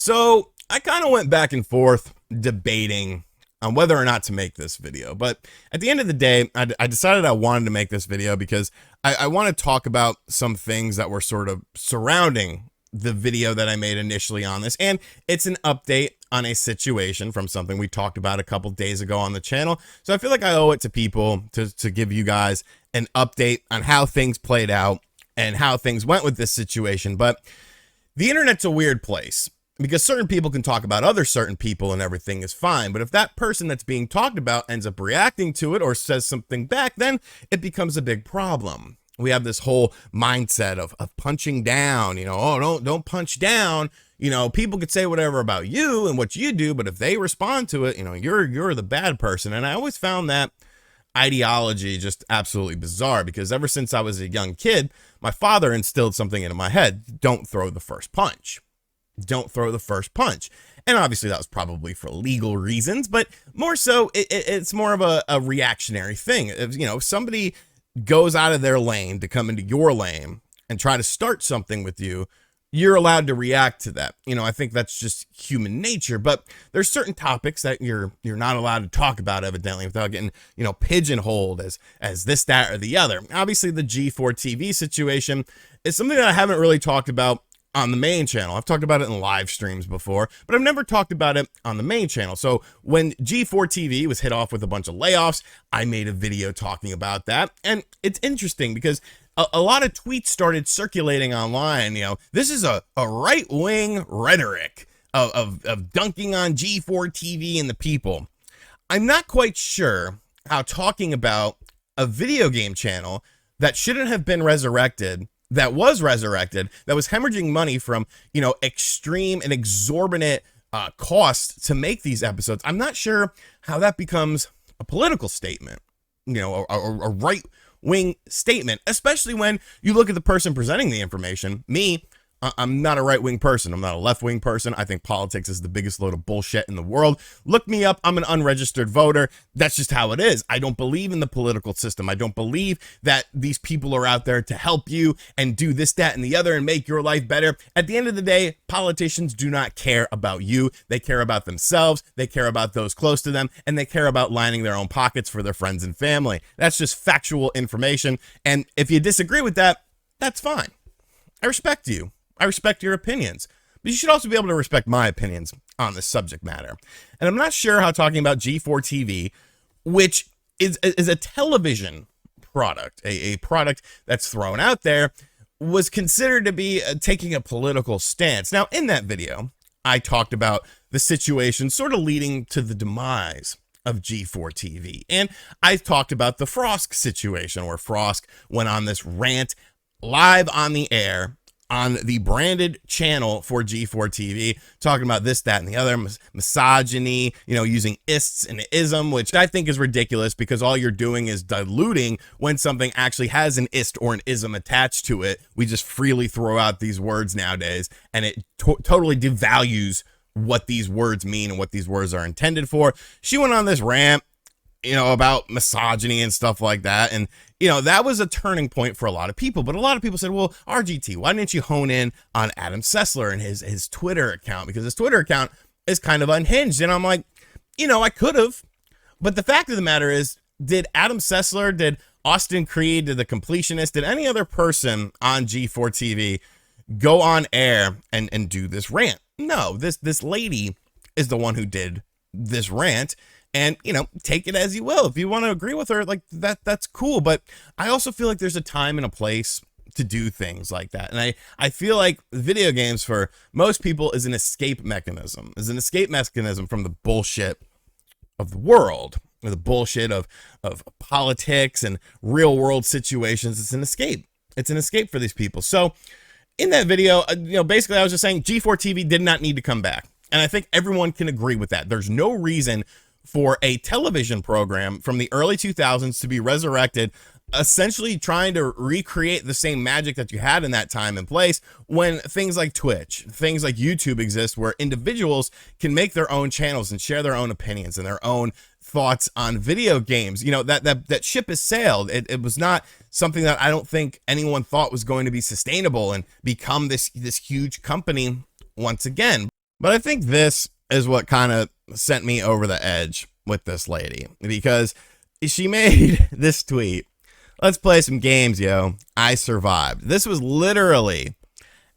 So I kind of went back and forth debating on whether or not to make this video. But at the end of the day, I decided I wanted to make this video because I want to talk about some things that were sort of surrounding the video that I made initially on this. And it's an update on a situation from something we talked about a couple days ago on the channel. So I feel like I owe it to people to give you guys an update on how things played out and how things went with this situation. But the internet's a weird place, because certain people can talk about other certain people and everything is fine. But if that person that's being talked about ends up reacting to it or says something back, then it becomes a big problem. We have this whole mindset of punching down, oh, don't punch down. People could say whatever about you and what you do, but if they respond to it, you're the bad person. And I always found that ideology just absolutely bizarre, because ever since I was a young kid, my father instilled something into my head: don't throw the first punch. Don't throw the first punch. And obviously that was probably for legal reasons, but more so it's more of a reactionary thing. If somebody goes out of their lane to come into your lane and try to start something with you, you're allowed to react to that. I think that's just human nature. But there's certain topics that you're not allowed to talk about, evidently, without getting pigeonholed as this, that, or the other. Obviously the G4TV situation is something that I haven't really talked about on the main channel. I've talked about it in live streams before, but I've never talked about it on the main channel. So when G4TV was hit off with a bunch of layoffs, I made a video talking about that. And it's interesting because a lot of tweets started circulating online. This is a right-wing rhetoric of dunking on G4TV and the people. I'm not quite sure how talking about a video game channel that shouldn't have been resurrected, that was resurrected, that was hemorrhaging money from, extreme and exorbitant costs to make these episodes. I'm not sure how that becomes a political statement, a right-wing statement, especially when you look at the person presenting the information. I'm not a right-wing person. I'm not a left-wing person. I think politics is the biggest load of bullshit in the world. Look me up. I'm an unregistered voter. That's just how it is. I don't believe in the political system. I don't believe that these people are out there to help you and do this, that, and the other and make your life better. At the end of the day, politicians do not care about you. They care about themselves. They care about those close to them, and they care about lining their own pockets for their friends and family. That's just factual information. And if you disagree with that, that's fine. I respect you. I respect your opinions, but you should also be able to respect my opinions on this subject matter. And I'm not sure how talking about G4TV, which is a television product, a product that's thrown out there, was considered to be taking a political stance. Now, in that video, I talked about the situation sort of leading to the demise of G4TV. And I talked about the Frosk situation, where Frosk went on this rant live on the air on the branded channel for G4TV, talking about this, that, and the other, misogyny, using ists and ism, which I think is ridiculous, because all you're doing is diluting when something actually has an ist or an ism attached to it. We just freely throw out these words nowadays, and it totally devalues what these words mean and what these words are intended for. She went on this rant, about misogyny and stuff like that. And, that was a turning point for a lot of people. But a lot of people said, well, RGT, why didn't you hone in on Adam Sessler and his Twitter account? Because his Twitter account is kind of unhinged. And I'm like, I could have. But the fact of the matter is, did Adam Sessler, did Austin Creed, did The Completionist, did any other person on G4TV go on air and do this rant? No, this lady is the one who did this rant. And, take it as you will. If you want to agree with her, like that's cool. But I also feel like there's a time and a place to do things like that. And I feel like video games for most people is an escape mechanism, from the bullshit of the world, or the bullshit of politics and real world situations. It's an escape. It's an escape for these people. So in that video, basically I was just saying G4TV did not need to come back. And I think everyone can agree with that. There's no reason for a television program from the early 2000s to be resurrected, essentially trying to recreate the same magic that you had in that time and place, when things like Twitch, things like YouTube exist, where individuals can make their own channels and share their own opinions and their own thoughts on video games. That ship has sailed. It was not something that I don't think anyone thought was going to be sustainable and become this huge company once again. But I think this is what kind of sent me over the edge with this lady, because she made this tweet. Let's play some games, yo. I survived. This was literally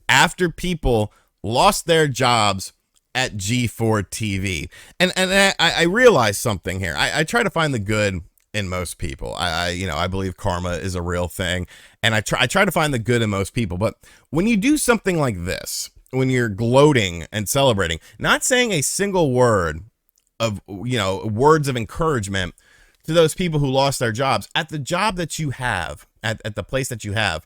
after people lost their jobs at G4TV. And I realized something here. I try to find the good in most people. I believe karma is a real thing, and I try to find the good in most people. But when you do something like this, when you're gloating and celebrating, not saying a single word of, words of encouragement to those people who lost their jobs at the job that you have, at the place that you have,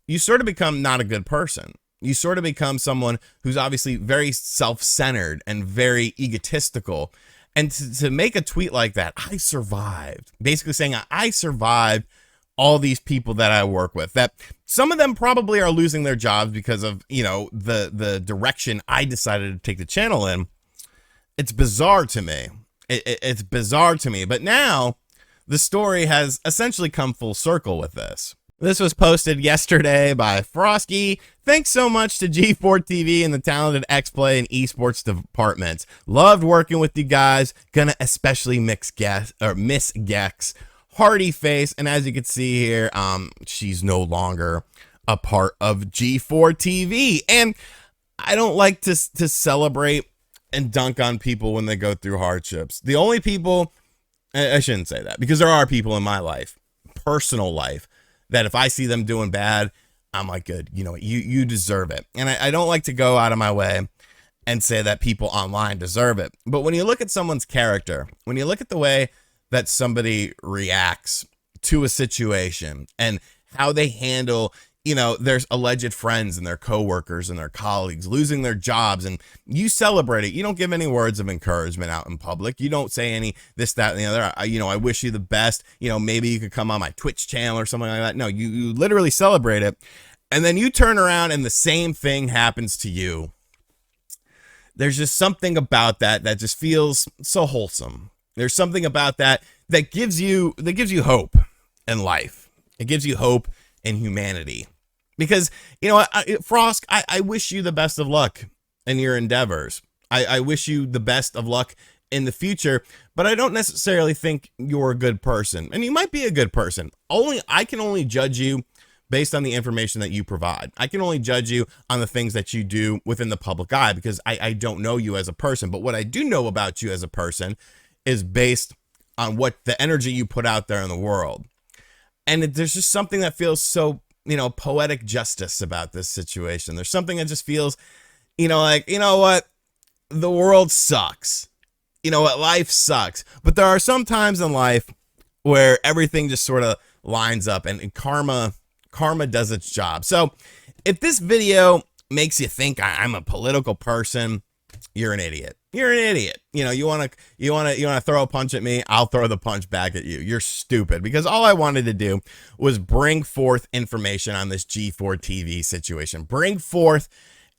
you sort of become not a good person. You sort of become someone who's obviously very self-centered and very egotistical. And to make a tweet like that, I survived, basically saying I survived all these people that I work with, that some of them probably are losing their jobs because of, the direction I decided to take the channel in. It's bizarre to me. It's bizarre to me. But now the story has essentially come full circle with this. This was posted yesterday by Frosky. Thanks so much to G4TV and the talented X-Play and esports departments. Loved working with you guys. Gonna especially miss Gex. Hearty face. And as you can see here, she's no longer a part of G4TV. And I don't like to celebrate and dunk on people when they go through hardships. The only people, I shouldn't say that, because there are people in my life, personal life, that if I see them doing bad, I'm like, good, you deserve it. And I don't like to go out of my way and say that people online deserve it. But when you look at someone's character, when you look at the way that somebody reacts to a situation and how they handle, their alleged friends and their coworkers and their colleagues losing their jobs, and you celebrate it. You don't give any words of encouragement out in public. You don't say any this, that, and the other. I wish you the best. Maybe you could come on my Twitch channel or something like that. No, you literally celebrate it. And then you turn around and the same thing happens to you. There's just something about that just feels so wholesome. There's something about that gives you hope in life. It gives you hope in humanity. Because, Frosk, I wish you the best of luck in your endeavors. I wish you the best of luck in the future, but I don't necessarily think you're a good person. And you might be a good person. I can only judge you based on the information that you provide. I can only judge you on the things that you do within the public eye, because I don't know you as a person. But what I do know about you as a person is based on what the energy you put out there in the world. And there's just something that feels so, poetic justice about this situation. There's something that just feels, like, what? The world sucks. Life sucks. But there are some times in life where everything just sort of lines up, and karma does its job. So if this video makes you think I'm a political person, you're an idiot. You're an idiot. You want to throw a punch at me, I'll throw the punch back at you. You're stupid, because all I wanted to do was bring forth information on this G4TV situation. Bring forth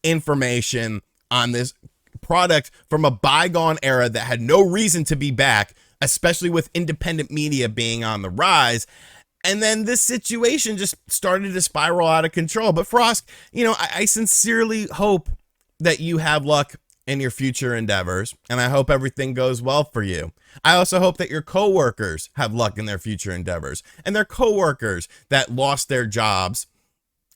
information on this product from a bygone era that had no reason to be back, especially with independent media being on the rise. And then this situation just started to spiral out of control. But Frosk, I sincerely hope that you have luck in your future endeavors, and I hope everything goes well for you. I also hope that your coworkers have luck in their future endeavors, and their coworkers that lost their jobs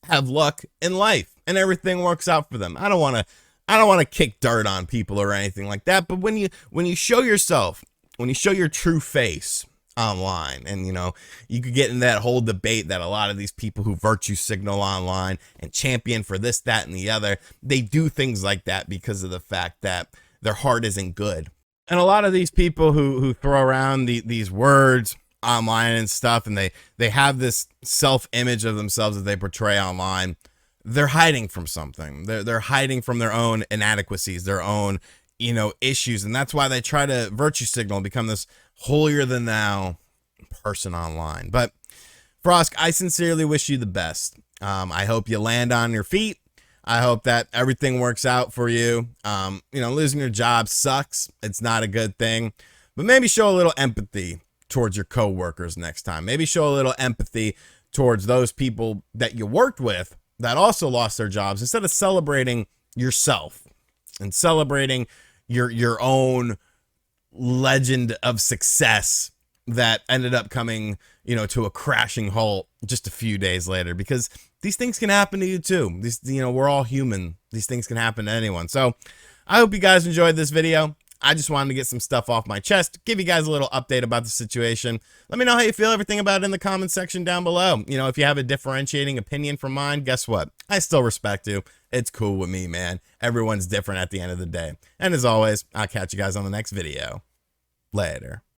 have luck in life, and everything works out for them. I don't want to kick dirt on people or anything like that, but when you show yourself, when you show your true face online, and you could get in that whole debate that a lot of these people who virtue signal online and champion for this, that, and the other, they do things like that because of the fact that their heart isn't good. And a lot of these people who throw around these words online and stuff, and they have this self-image of themselves that they portray online, they're hiding from something. They're hiding from their own inadequacies, their own issues, and that's why they try to virtue signal and become this holier than thou person online. But Frosk, I sincerely wish you the best. I hope you land on your feet. I hope that everything works out for you. Losing your job sucks. It's not a good thing, but maybe show a little empathy towards your coworkers next time. Maybe show a little empathy towards those people that you worked with that also lost their jobs, instead of celebrating yourself. and celebrating your own legend of success that ended up coming, to a crashing halt just a few days later, because these things can happen to you too. These, we're all human. These things can happen to anyone. So I hope you guys enjoyed this video. I just wanted to get some stuff off my chest, give you guys a little update about the situation. Let me know how you feel everything about it in the comment section down below. If you have a differentiating opinion from mine, guess what? I still respect you. It's cool with me, man. Everyone's different at the end of the day. And as always, I'll catch you guys on the next video. Later.